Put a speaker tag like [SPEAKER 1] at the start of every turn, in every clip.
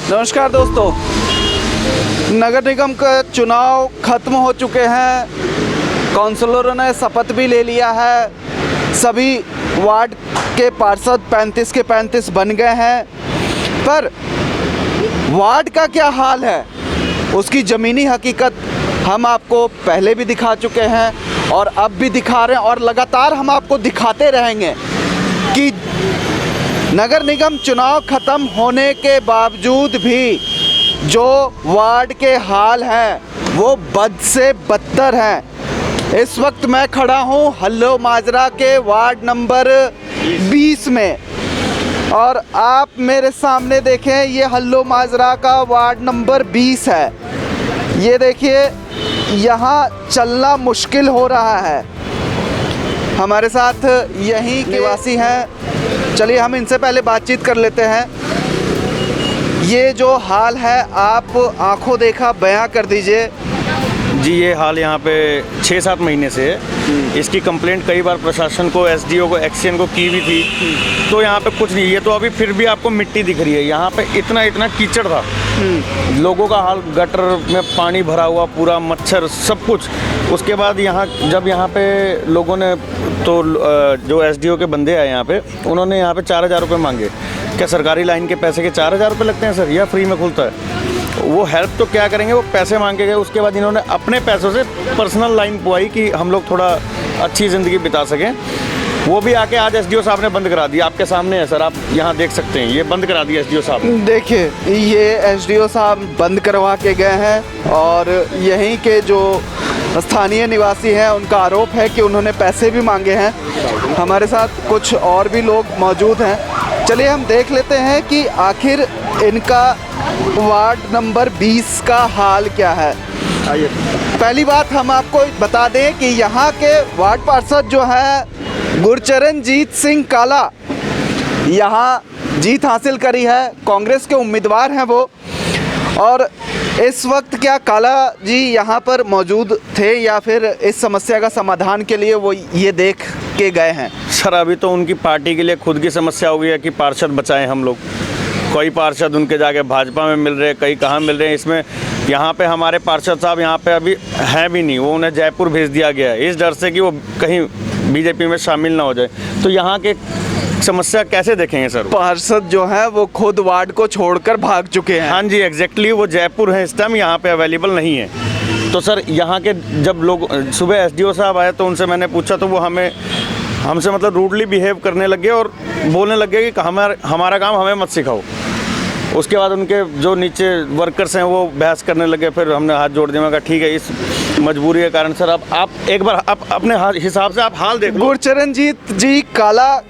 [SPEAKER 1] नमस्कार दोस्तों, नगर निगम का चुनाव खत्म हो चुके हैं। काउंसलरों ने शपथ भी ले लिया है। सभी वार्ड के पार्षद 35 के 35 बन गए हैं। पर वार्ड का क्या हाल है, उसकी ज़मीनी हकीकत हम आपको पहले भी दिखा चुके हैं और अब भी दिखा रहे हैं और लगातार हम आपको दिखाते रहेंगे कि नगर निगम चुनाव ख़त्म होने के बावजूद भी जो वार्ड के हाल हैं वो बद से बदतर हैं। इस वक्त मैं खड़ा हूँ हल्लो माजरा के वार्ड नंबर 20 में और आप मेरे सामने देखें, ये हल्लो माजरा का वार्ड नंबर 20 है। ये देखिए, यहाँ चलना मुश्किल हो रहा है। हमारे साथ यहीं निवासी हैं, चलिए हम इनसे पहले बातचीत कर लेते हैं। ये जो हाल है आप आंखों देखा बयां कर दीजिए।
[SPEAKER 2] जी, ये हाल यहाँ पे 6-7 महीने से है। इसकी कंप्लेंट कई बार प्रशासन को, एसडीओ को, एक्सीएन को की भी थी, तो यहाँ पे कुछ नहीं। ये तो अभी फिर भी आपको मिट्टी दिख रही है। यहाँ पे इतना कीचड़ था, लोगों का हाल, गटर में पानी भरा हुआ पूरा, मच्छर सब कुछ। उसके बाद जब यहाँ पे लोगों ने तो जो एसडीओ के बंदे आए यहाँ पे, उन्होंने यहाँ पे 4000 रुपये मांगे। क्या सरकारी लाइन के पैसे के 4000 रुपये लगते हैं सर, या फ्री में खुलता है? वो हेल्प तो क्या करेंगे, वो पैसे मांगे गए। उसके बाद इन्होंने अपने पैसों से पर्सनल लाइन पुआई कि हम लोग थोड़ा अच्छी ज़िंदगी बिता सकें। वो भी आके आज एसडीओ साहब ने बंद करा दिया। आपके सामने है सर, आप यहाँ देख सकते हैं, ये बंद करा दिया एसडीओ साहब ने।
[SPEAKER 1] देखिए, ये एसडीओ साहब बंद करवा के गए हैं और यहीं के जो स्थानीय निवासी हैं उनका आरोप है कि उन्होंने पैसे भी मांगे हैं। हमारे साथ कुछ और भी लोग मौजूद हैं। चलिए हम देख लेते हैं कि आखिर इनका वार्ड नंबर 20 का हाल क्या है।
[SPEAKER 2] आइए।
[SPEAKER 1] पहली बात हम आपको बता दें कि यहाँ के वार्ड पार्षद जो हैं गुरचरणजीत सिंह काला, यहाँ जीत हासिल करी है। कांग्रेस के उम्मीदवार हैं वो। और इस वक्त क्या काला जी यहाँ पर मौजूद थे या फिर इस समस्या का समाधान के लिए वो ये देख के गए हैं?
[SPEAKER 2] सर, अभी तो उनकी पार्टी के लिए खुद की समस्या हो गई है कि पार्षद बचाएं हम लोग। कई पार्षद उनके जाके भाजपा में मिल रहे, कई कहाँ मिल रहे हैं। इसमें यहाँ पे हमारे पार्षद साहब यहाँ पे अभी हैं भी नहीं, वो उन्हें जयपुर भेज दिया गया है इस डर से कि वो कहीं बीजेपी में शामिल ना हो जाए। तो यहाँ के समस्या कैसे देखेंगे सर?
[SPEAKER 1] पार्षद जो है वो खुद वार्ड को छोड़कर भाग चुके हैं।
[SPEAKER 2] हाँ जी, एग्जैक्टली, वो जयपुर है इस टाइम, यहाँ पे अवेलेबल नहीं है। तो सर, यहाँ के जब लोग सुबह एसडीओ साहब आए तो उनसे मैंने पूछा तो वो हमसे मतलब रूडली बिहेव करने लगे और बोलने लगे कि हमारा काम हमें मत सिखाओ। उसके बाद उनके जो नीचे वर्कर्स हैं वो बहस करने लगे। फिर हमने हाथ जोड़ दिया, मैं कहा ठीक है, इस मजबूरी के कारण सर आप एक बार अपने हिसाब से आप हाल देख लो।
[SPEAKER 1] गुरचरणजीत जी काला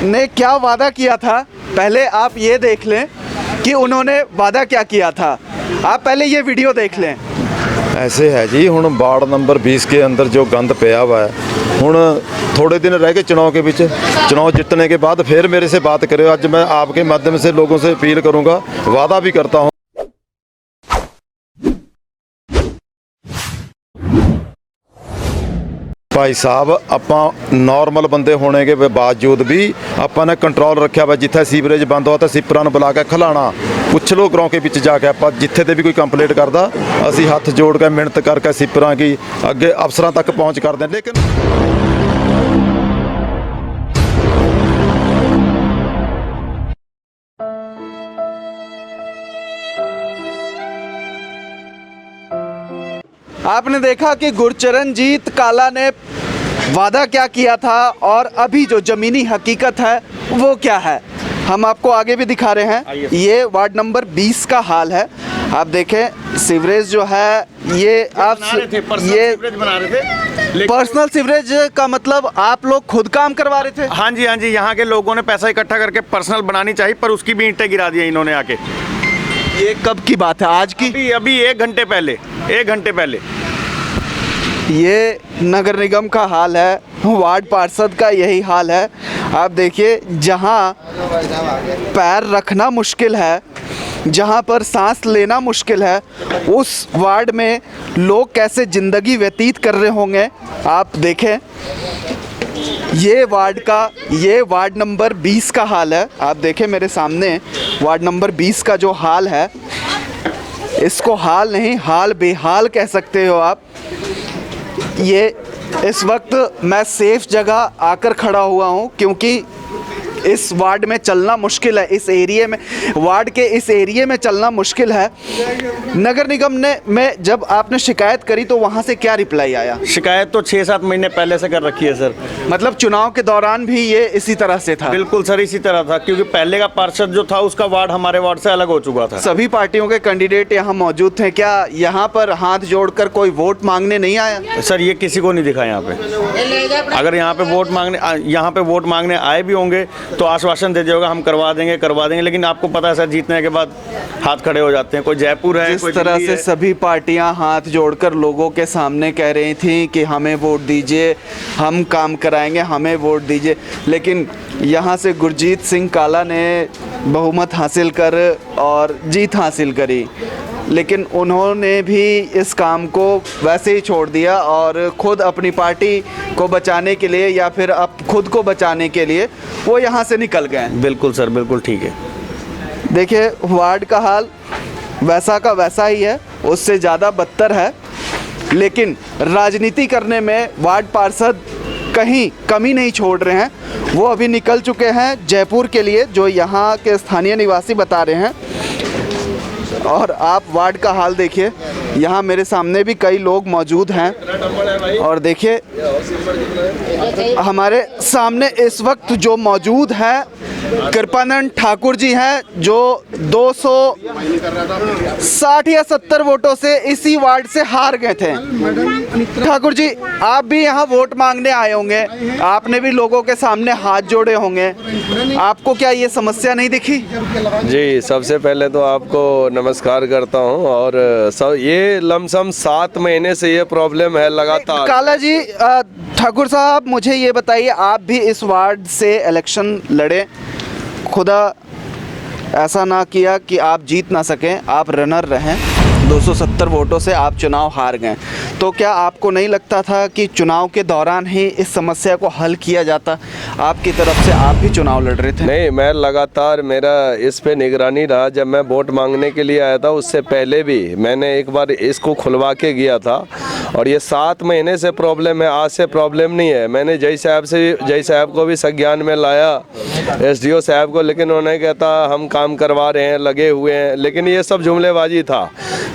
[SPEAKER 1] ने क्या वादा किया था, पहले आप ये देख लें कि उन्होंने वादा क्या किया था। आप पहले ये वीडियो देख लें।
[SPEAKER 3] ऐसे है जी, हुण वार्ड नंबर 20 के अंदर जो गंद पिया हुआ है, हुण थोड़े दिन रह गए चुनाव के बीच। चुनाव जीतने के बाद फिर मेरे से बात करें। आज मैं आपके माध्यम से लोगों से अपील करूंगा, वादा भी करता हूं। भाई साहब, ਆਪਾਂ नॉर्मल बंदे होने के बावजूद भी ਆਪਾਂ ने कंट्रोल रखा वा। जिथे सीवरेज बंद हो तो सीपरां नूं बुला के खिलाना। पुछ लो ग्रां के विच जाके, आप जिथे ते भी कोई कंप्लेंट करदा असीं हथ जोड़ के मिहनत करके सीपरां की अगे अफसरां तक पहुँच करदे। लेकिन
[SPEAKER 1] आपने देखा कि गुरचरणजीत काला ने वादा क्या किया था और अभी जो ज़मीनी हकीकत है वो क्या है, हम आपको आगे भी दिखा रहे हैं। ये वार्ड नंबर 20 का हाल है। आप देखें, सीवरेज जो है ये आप ये
[SPEAKER 2] बना रहे थे।
[SPEAKER 1] पर्सनल सीवरेज का मतलब आप लोग खुद काम करवा रहे थे?
[SPEAKER 2] हाँ जी, यहाँ के लोगों ने पैसा इकट्ठा करके पर्सनल बनानी चाहिए, पर उसकी भी ईंटें गिरा दी इन्होंने आके।
[SPEAKER 1] ये कब की बात है, आज की?
[SPEAKER 2] अभी 1 घंटे पहले।
[SPEAKER 1] ये नगर निगम का हाल है, वार्ड पार्षद का यही हाल है। आप देखिए, जहाँ पैर रखना मुश्किल है, जहाँ पर सांस लेना मुश्किल है, उस वार्ड में लोग कैसे ज़िंदगी व्यतीत कर रहे होंगे आप देखें। ये वार्ड नंबर 20 का हाल है। आप देखें मेरे सामने वार्ड नंबर 20 का जो हाल है, इसको हाल नहीं, हाल बेहाल कह सकते हो आप। ये इस वक्त मैं सेफ जगह आकर खड़ा हुआ हूँ, क्योंकि इस वार्ड में चलना मुश्किल है, इस एरिया में, वार्ड के इस एरिया में चलना मुश्किल है। नगर निगम ने में जब आपने शिकायत करी तो वहाँ से क्या रिप्लाई आया?
[SPEAKER 2] शिकायत तो 6-7 महीने पहले से कर रखी है सर।
[SPEAKER 1] मतलब चुनाव के दौरान भी ये इसी तरह से था?
[SPEAKER 2] बिल्कुल सर, इसी तरह था, क्योंकि पहले का पार्षद जो था उसका वार्ड हमारे वार्ड से अलग हो चुका था।
[SPEAKER 1] सभी पार्टियों के कैंडिडेट यहाँ मौजूद थे, क्या यहाँ पर हाथ जोड़कर कोई वोट मांगने नहीं आया?
[SPEAKER 2] सर ये किसी को नहीं दिखा यहाँ पे। अगर यहाँ पे वोट मांगने आए भी होंगे तो आश्वासन दे दिया होगा हम करवा देंगे, लेकिन आपको पता है सर, जीतने के बाद हाथ खड़े हो जाते हैं। कोई जयपुर है,
[SPEAKER 1] जिस तरह से सभी पार्टियां हाथ जोड़कर लोगों के सामने कह रही थी कि हमें वोट दीजिए, हम काम कराएंगे, हमें वोट दीजिए, लेकिन यहाँ से गुरजीत सिंह काला ने बहुमत हासिल कर और जीत हासिल करी, लेकिन उन्होंने भी इस काम को वैसे ही छोड़ दिया और खुद अपनी पार्टी को बचाने के लिए या फिर खुद को बचाने के लिए वो यहाँ से निकल गए।
[SPEAKER 2] बिल्कुल सर, बिल्कुल ठीक है।
[SPEAKER 1] देखिए वार्ड का हाल वैसा का वैसा ही है, उससे ज़्यादा बदतर है, लेकिन राजनीति करने में वार्ड पार्षद कहीं कमी नहीं छोड़ रहे हैं। वो अभी निकल चुके हैं जयपुर के लिए, जो यहाँ के स्थानीय निवासी बता रहे हैं। और आप वार्ड का हाल देखिए, यहाँ मेरे सामने भी कई लोग मौजूद हैं और देखिए हमारे सामने इस वक्त जो मौजूद है कृपानंद ठाकुर जी हैं, जो 260 या 70 वोटों से इसी वार्ड से हार गए थे। ठाकुर जी, आप भी यहाँ वोट मांगने आए होंगे, आपने भी लोगों के सामने हाथ जोड़े होंगे, आपको क्या ये समस्या नहीं दिखी?
[SPEAKER 4] जी, सबसे पहले तो आपको नमस्कार करता हूँ। और सब ये लमसम 7 महीने से ये प्रॉब्लम है लगातार।
[SPEAKER 1] काला जी, ठाकुर साहब मुझे ये बताइए, आप भी इस वार्ड से इलेक्शन लड़े, खुदा ऐसा ना किया कि आप जीत ना सकें, आप रनर रहें, 270 वोटों से आप चुनाव हार गए, तो क्या आपको नहीं लगता था कि चुनाव के दौरान ही इस समस्या को हल किया जाता? आपकी तरफ से आप भी चुनाव लड़ रहे थे।
[SPEAKER 4] नहीं, मैं लगातार, मेरा इस पे निगरानी रहा। जब मैं वोट मांगने के लिए आया था उससे पहले भी मैंने एक बार इसको खुलवा के गया था, और ये 7 महीने से प्रॉब्लम है, आज से प्रॉब्लम नहीं है। मैंने जय साहब को भी संज्ञान में लाया, SDO साहब को, लेकिन उन्होंने कहता हम काम करवा रहे हैं, लगे हुए हैं, लेकिन ये सब जुमलेबाजी था।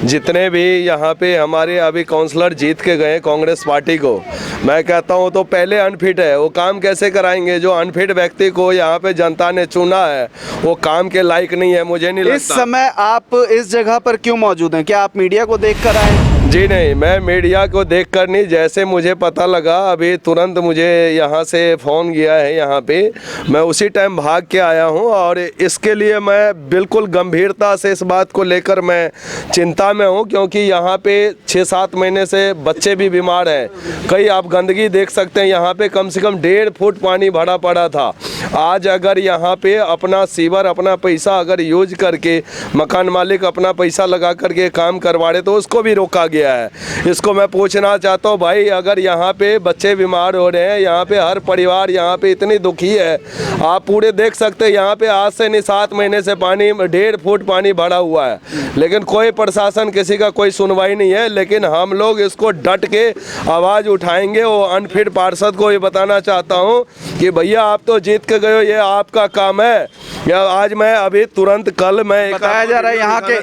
[SPEAKER 4] जितने भी यहाँ पे हमारे अभी काउंसलर जीत के गए कांग्रेस पार्टी को, मैं कहता हूँ तो पहले अनफिट है, वो काम कैसे कराएंगे? जो अनफिट व्यक्ति को यहाँ पे जनता ने चुना है वो काम के लायक नहीं है, मुझे नहीं लगता।
[SPEAKER 1] इस समय आप इस जगह पर क्यों मौजूद हैं? क्या आप मीडिया को देख कर आए?
[SPEAKER 4] जी नहीं, मैं मीडिया को देखकर नहीं, जैसे मुझे पता लगा अभी तुरंत मुझे यहाँ से फ़ोन किया है यहाँ पे, मैं उसी टाइम भाग के आया हूँ। और इसके लिए मैं बिल्कुल गंभीरता से इस बात को लेकर मैं चिंता में हूँ, क्योंकि यहाँ पे 6-7 महीने से बच्चे भी बीमार हैं। कई आप गंदगी देख सकते हैं, यहाँ पे कम से कम 1.5 फुट पानी भरा पड़ा था। आज अगर यहाँ पे अपना सीवर, अपना पैसा अगर यूज करके मकान मालिक अपना पैसा लगा करके काम करवा रहे तो उसको भी रोका गया है। इसको मैं पूछना चाहता हूँ भाई, अगर यहाँ पे बच्चे बीमार हो रहे हैं, यहाँ पे हर परिवार यहाँ पे इतनी दुखी है, आप पूरे देख सकते हैं यहाँ पे आज से नहीं 7 महीने से पानी 1.5 फुट पानी भरा हुआ है, लेकिन कोई प्रशासन, किसी का कोई सुनवाई नहीं है। लेकिन हम लोग इसको डट के आवाज़ उठाएंगे। वो अनफिट पार्षद को ये बताना चाहता हूँ कि भैया आप तो जीत के गए हो, ये आपका काम है। या आज मैं अभी तुरंत कल मैं
[SPEAKER 1] बताया जा रहा है,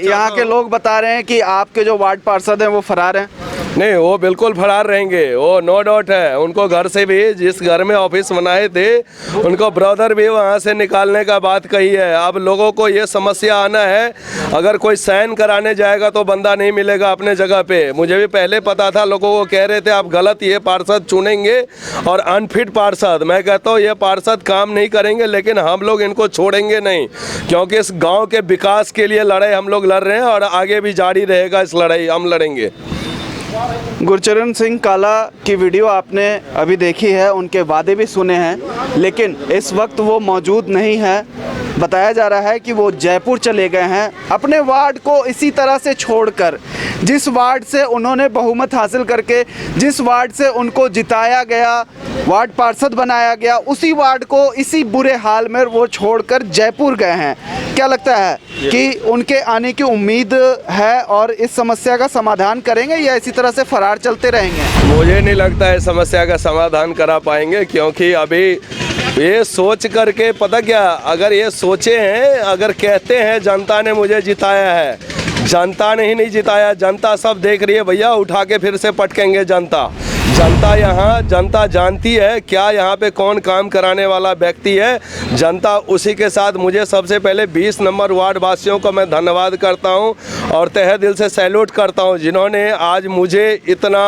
[SPEAKER 1] यहाँ के लोग बता रहे हैं कि आपके जो वार्ड पार्षद हैं वो फरार हैं।
[SPEAKER 4] नहीं, वो बिल्कुल फरार रहेंगे, वो नो डाउट है। उनको घर से भी, जिस घर में ऑफिस बनाए थे, उनको ब्रदर भी वहाँ से निकालने का बात कही है। अब लोगों को ये समस्या आना है, अगर कोई साइन कराने जाएगा तो बंदा नहीं मिलेगा अपने जगह पे। मुझे भी पहले पता था, लोगों को कह रहे थे आप गलत ये पार्षद चुनेंगे और अनफिट पार्षद। मैं कहता हूँ ये पार्षद काम नहीं करेंगे, लेकिन हम लोग इनको छोड़ेंगे नहीं, क्योंकि इस गाँव के विकास के लिए लड़ाई हम लोग लड़ रहे हैं और आगे भी जारी रहेगा इस लड़ाई, हम लड़ेंगे।
[SPEAKER 1] गुरचरण सिंह काला की वीडियो आपने अभी देखी है, उनके वादे भी सुने हैं, लेकिन इस वक्त वो मौजूद नहीं है। बताया जा रहा है कि वो जयपुर चले गए हैं अपने वार्ड को इसी तरह से छोड़कर। जिस वार्ड से उन्होंने बहुमत हासिल करके, जिस वार्ड से उनको जिताया गया, वार्ड पार्षद बनाया गया, उसी वार्ड को इसी बुरे हाल में वो छोड़कर जयपुर गए हैं। क्या लगता है कि उनके आने की उम्मीद है और इस समस्या का समाधान करेंगे या इसी तरह से फरार चलते रहेंगे?
[SPEAKER 4] मुझे नहीं लगता है समस्या का समाधान करा पाएंगे, क्योंकि अभी ये सोच करके, पता क्या, अगर ये सोचे हैं, अगर कहते हैं जनता ने मुझे जिताया है, जनता ने ही नहीं जिताया, जनता सब देख रही है भैया, उठा के फिर से पटकेंगे जनता। जनता यहाँ, जनता जानती है क्या यहाँ पे कौन काम कराने वाला व्यक्ति है, जनता उसी के साथ। मुझे सबसे पहले 20 नंबर वार्ड वासियों को मैं धन्यवाद करता हूँ और तहे दिल से सैल्यूट करता हूँ, जिन्होंने आज मुझे इतना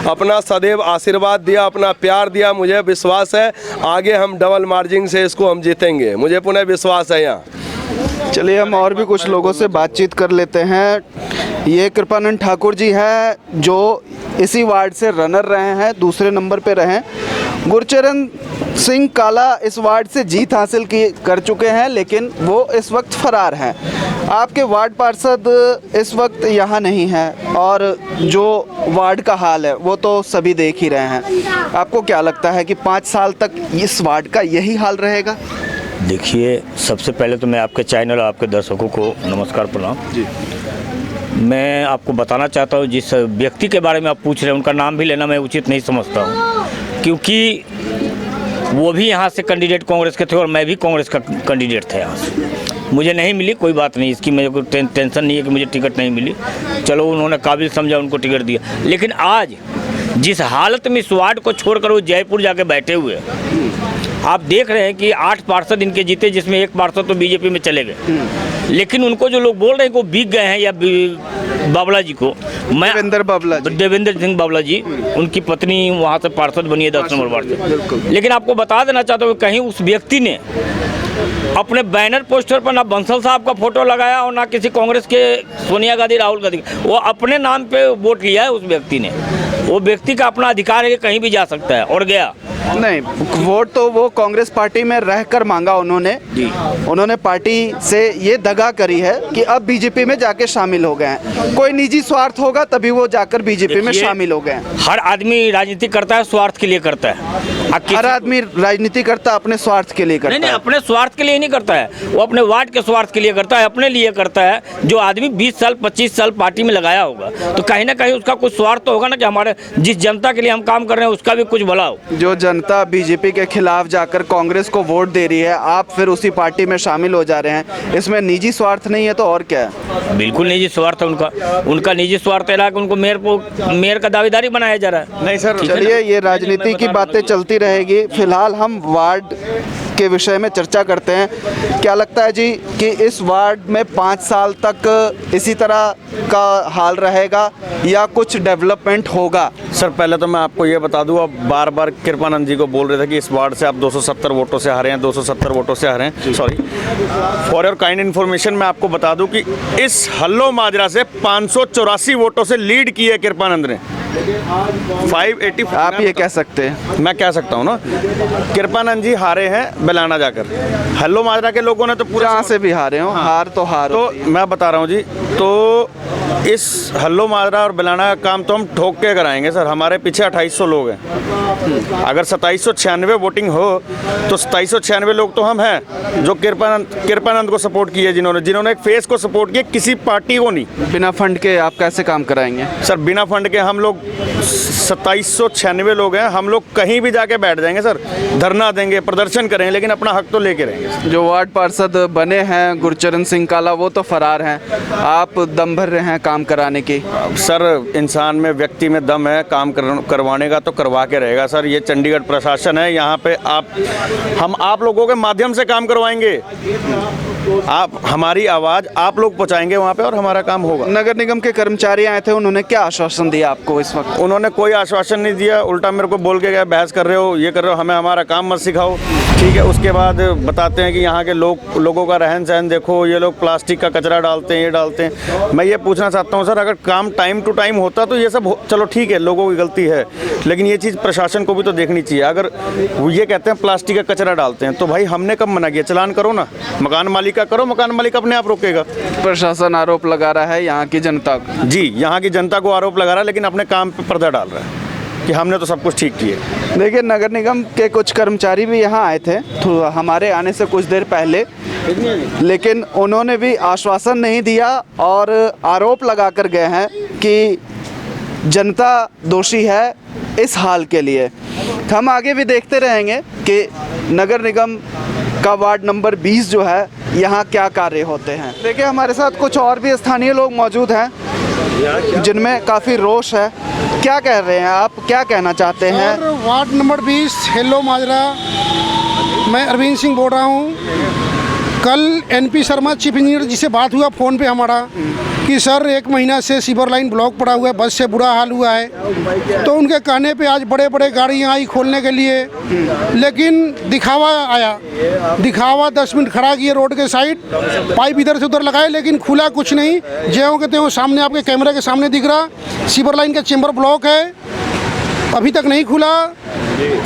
[SPEAKER 4] अपना सदैव आशीर्वाद दिया, अपना प्यार दिया। मुझे विश्वास है आगे हम डबल मार्जिन से इसको हम जीतेंगे, मुझे पुनः विश्वास है यहाँ।
[SPEAKER 1] चलिए हम और भी कुछ लोगों से बातचीत कर लेते हैं। ये कृपानंद ठाकुर जी हैं जो इसी वार्ड से रनर रहे हैं, दूसरे नंबर पे रहे। गुरचरण सिंह काला इस वार्ड से जीत हासिल कर चुके हैं, लेकिन वो इस वक्त फरार हैं। आपके वार्ड पार्षद इस वक्त यहाँ नहीं हैं और जो वार्ड का हाल है वो तो सभी देख ही रहे हैं। आपको क्या लगता है कि 5 साल तक इस वार्ड का यही हाल रहेगा?
[SPEAKER 5] देखिए, सबसे पहले तो मैं आपके चैनल और आपके दर्शकों को नमस्कार, प्रणाम जी। मैं आपको बताना चाहता हूँ, जिस व्यक्ति के बारे में आप पूछ रहे हैं उनका नाम भी लेना मैं उचित नहीं समझता हूँ, क्योंकि वो भी यहाँ से कैंडिडेट कांग्रेस के थे और मैं भी कांग्रेस का कैंडिडेट था यहाँ से। मुझे नहीं मिली, कोई बात नहीं, इसकी मेरे को टेंशन नहीं है कि मुझे टिकट नहीं मिली। चलो, उन्होंने काबिल समझा, उनको टिकट दिया। लेकिन आज जिस हालत में इस वार्ड को छोड़कर वो जयपुर जाके बैठे हुए, आप देख रहे हैं कि 8 पार्षद इनके जीते, जिसमें 1 पार्षद तो बीजेपी में चले गए। लेकिन उनको जो लोग बोल रहे हैं कि वो बिक गए हैं, या बाबला जी को, मैं देवेंद्र सिंह बाबला जी, उनकी पत्नी वहाँ से पार्षद बनी है 10 नंबर वार्ड से। लेकिन आपको बता देना चाहता हूँ, कहीं उस व्यक्ति ने अपने बैनर पोस्टर पर ना बंसल साहब का फोटो लगाया और ना किसी कांग्रेस के सोनिया गांधी, राहुल गांधी, वो अपने नाम पे वोट लिया है उस व्यक्ति ने। वो व्यक्ति का अपना अधिकार है कि कहीं भी जा सकता है, और गया
[SPEAKER 1] नहीं। वोट तो वो कांग्रेस पार्टी में रहकर मांगा उन्होंने जी। उन्होंने पार्टी से ये दगा करी है कि अब बीजेपी में जाके शामिल हो गए हैं। कोई निजी स्वार्थ होगा तभी वो जाकर बीजेपी में शामिल हो गए हैं।
[SPEAKER 5] हर आदमी राजनीति करता है, स्वार्थ के लिए करता है।
[SPEAKER 1] हर आदमी राजनीति करता है अपने स्वार्थ के लिए करता है।
[SPEAKER 5] नहीं, अपने स्वार्थ के लिए नहीं करता है, वो अपने वार्ड के स्वार्थ के लिए करता है, अपने लिए करता है। जो आदमी 20 साल 25 साल पार्टी में लगाया होगा तो कहीं ना कहीं उसका कुछ स्वार्थ तो होगा ना, कि हमारे जिस जनता के लिए हम काम कर रहे हैं उसका भी कुछ भला हो।
[SPEAKER 1] जो जनता बीजेपी के खिलाफ जाकर कांग्रेस को वोट दे रही है, आप फिर उसी पार्टी में शामिल हो जा रहे हैं, इसमें निजी स्वार्थ नहीं है तो और क्या है?
[SPEAKER 5] बिल्कुल निजी स्वार्थ है उनका निजी स्वार्थ है कि उनको मेयर का दावेदारी बनाया जा रहा है।
[SPEAKER 1] नहीं सर, चलिए ये राजनीति की बातें चलती रहेगी। फिलहाल हम वार्ड के विषय में चर्चा करते हैं। क्या लगता है जी कि इस वार्ड में 5 साल तक इसी तरह का हाल रहेगा या कुछ डेवलपमेंट होगा?
[SPEAKER 2] सर, पहले तो मैं आपको ये बता दूं, अब बार बार कृपानंद जी को बोल रहे थे कि इस वार्ड से आप 270 वोटों से हारे हैं, 270 वोटों से हारे हैं। Sorry, for your kind information मैं आपको बता दूं कि इस हल्लो माजरा से 584 वोटों से लीड की है कृपानंद ने। 580।
[SPEAKER 1] आप ये कह सकते हैं?
[SPEAKER 2] मैं कह सकता हूँ ना, कृपानंद जी हारे हैं बेलाना जाकर। हल्लो माजरा के लोगों ने तो पूरा
[SPEAKER 1] जहाँ से भी हारे हो, हाँ। हार तो हार
[SPEAKER 2] तो मैं बता रहा हूँ जी, तो इस हल्लो माजरा और बेलाना का काम तो हम ठोक के कराएंगे सर। हमारे पीछे 2800 लोग हैं। अगर 2796 वोटिंग हो तो 2796 लोग तो हम हैं जो कृपानंद को सपोर्ट किए, जिन्होंने एक फेस को सपोर्ट किया, किसी पार्टी को नहीं।
[SPEAKER 1] बिना फंड के आप कैसे काम कराएंगे?
[SPEAKER 2] सर, बिना फंड के हम लोग 2796 लोग हैं, हम लोग कहीं भी जाके बैठ जाएंगे सर, धरना देंगे, प्रदर्शन करेंगे, लेकिन अपना हक तो लेके रहेंगे।
[SPEAKER 1] जो वार्ड पार्षद बने हैं गुरचरण सिंह काला, वो तो फरार हैं, आप दम भर रहे हैं काम कराने की।
[SPEAKER 2] सर, इंसान में, व्यक्ति में दम है, काम करवाने का तो करवा के रहेगा सर। ये चंडीगढ़ प्रशासन है, यहाँ पे हम आप लोगों के माध्यम से काम करवाएंगे। आप हमारी आवाज़ आप लोग पहुँचाएंगे वहाँ पे और हमारा काम होगा।
[SPEAKER 1] नगर निगम के कर्मचारी आए थे, उन्होंने क्या आश्वासन दिया आपको इस वक्त?
[SPEAKER 2] उन्होंने कोई आश्वासन नहीं दिया, उल्टा मेरे को बोल के गया बहस कर रहे हो, ये कर रहे हो, हमें हमारा काम मत सिखाओ। ठीक है, उसके बाद बताते हैं कि यहाँ के लोगों का रहन सहन देखो, ये लोग प्लास्टिक का कचरा डालते हैं, ये डालते हैं। मैं ये पूछना चाहता हूँ सर, अगर काम टाइम टू टाइम होता तो ये सब चलो ठीक है, लोगों की गलती है, लेकिन ये चीज़ प्रशासन को भी तो देखनी चाहिए। अगर वो ये कहते हैं प्लास्टिक का कचरा डालते हैं, तो भाई हमने कब मना किया? चलान करो ना, मकान मालिक का करो, मकान मालिक अपने आप रोकेगा।
[SPEAKER 1] प्रशासन आरोप लगा रहा है यहाँ की जनता को।
[SPEAKER 2] जी, यहाँ की जनता को आरोप लगा रहा है, लेकिन अपने काम पे पर्दा डाल रहा है कि हमने तो सब कुछ ठीक किया।
[SPEAKER 1] देखिए, नगर निगम के कुछ कर्मचारी भी यहाँ आए थे हमारे आने से कुछ देर पहले, लेकिन उन्होंने भी आश्वासन नहीं दिया और आरोप लगा कर गए हैं कि जनता दोषी है इस हाल के लिए। हम आगे भी देखते रहेंगे कि नगर निगम का वार्ड नंबर 20 जो है यहाँ क्या कार्य होते हैं। देखिए, हमारे साथ कुछ और भी स्थानीय लोग मौजूद हैं जिनमें काफ़ी रोष है। क्या कह रहे हैं आप, क्या कहना चाहते हैं?
[SPEAKER 6] सर, वार्ड नंबर 20 हेलो माजरा, मैं अरविंद सिंह बोल रहा हूँ। कल एनपी शर्मा चीफ इंजीनियर जी से बात हुआ फ़ोन पे हमारा कि सर 1 महीना से सीवर लाइन ब्लॉक पड़ा हुआ है, बस से बुरा हाल हुआ है। तो उनके कहने पे आज बड़े बड़े गाड़ियाँ आई खोलने के लिए, लेकिन दिखावा आया, दिखावा 10 मिनट खड़ा किए रोड के साइड, पाइप इधर से उधर लगाए, लेकिन खुला कुछ नहीं। ज्यों के त्यों सामने आपके कैमरे के सामने दिख रहा सीवर लाइन का चेम्बर ब्लॉक है, अभी तक नहीं खुला।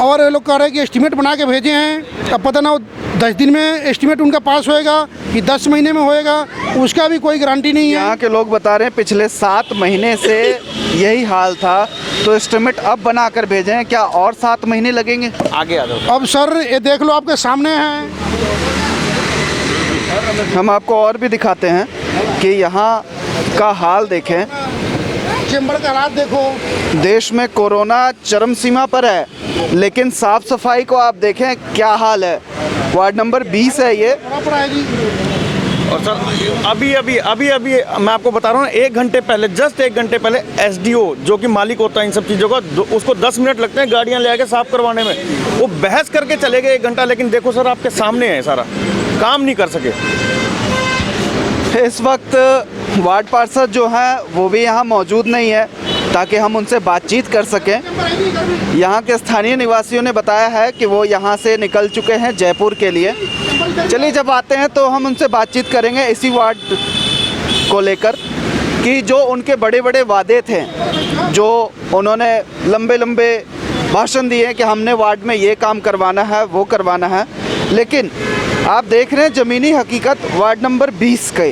[SPEAKER 6] और ये लोग कह रहे हैं कि एस्टीमेट बना के भेजे हैं, अब पता ना 10 दिन में एस्टीमेट उनका पास होएगा कि 10 महीने में होएगा, उसका भी कोई गारंटी नहीं है।
[SPEAKER 1] यहाँ के लोग बता रहे हैं पिछले 7 महीने से यही हाल था, तो एस्टीमेट अब बना कर भेजे हैं, क्या और 7 महीने लगेंगे?
[SPEAKER 2] आगे आ जाओ।
[SPEAKER 6] अब सर ये देख लो, आपके सामने है।
[SPEAKER 1] हम आपको और भी दिखाते हैं कि यहाँ का हाल देखें।
[SPEAKER 6] चेम्बर का हालात देखो।
[SPEAKER 1] देश में कोरोना चरम सीमा पर है, लेकिन साफ सफाई को आप देखें क्या हाल है। वार्ड नंबर 20 है ये।
[SPEAKER 6] बड़ा पड़ा है जी।
[SPEAKER 2] और सर अभी मैं आपको बता रहा हूँ, 1 घंटे पहले, जस्ट 1 घंटे पहले एसडीओ जो कि मालिक होता है इन सब चीज़ों का, उसको 10 मिनट लगते हैं गाड़ियाँ ले आके साफ करवाने में। वो बहस करके चले गए 1 घंटा, लेकिन देखो सर आपके सामने है, सारा काम नहीं कर सके।
[SPEAKER 1] इस वक्त वार्ड पार्षद जो हैं वो भी यहाँ मौजूद नहीं है ताकि हम उनसे बातचीत कर सकें। यहाँ के स्थानीय निवासियों ने बताया है कि वो यहाँ से निकल चुके हैं जयपुर के लिए। चलिए, जब आते हैं तो हम उनसे बातचीत करेंगे इसी वार्ड को लेकर कि जो उनके बड़े बड़े वादे थे, जो उन्होंने लंबे लंबे भाषण दिए कि हमने वार्ड में ये काम करवाना है, वो करवाना है, लेकिन आप देख रहे हैं ज़मीनी हकीकत वार्ड नंबर 20 के।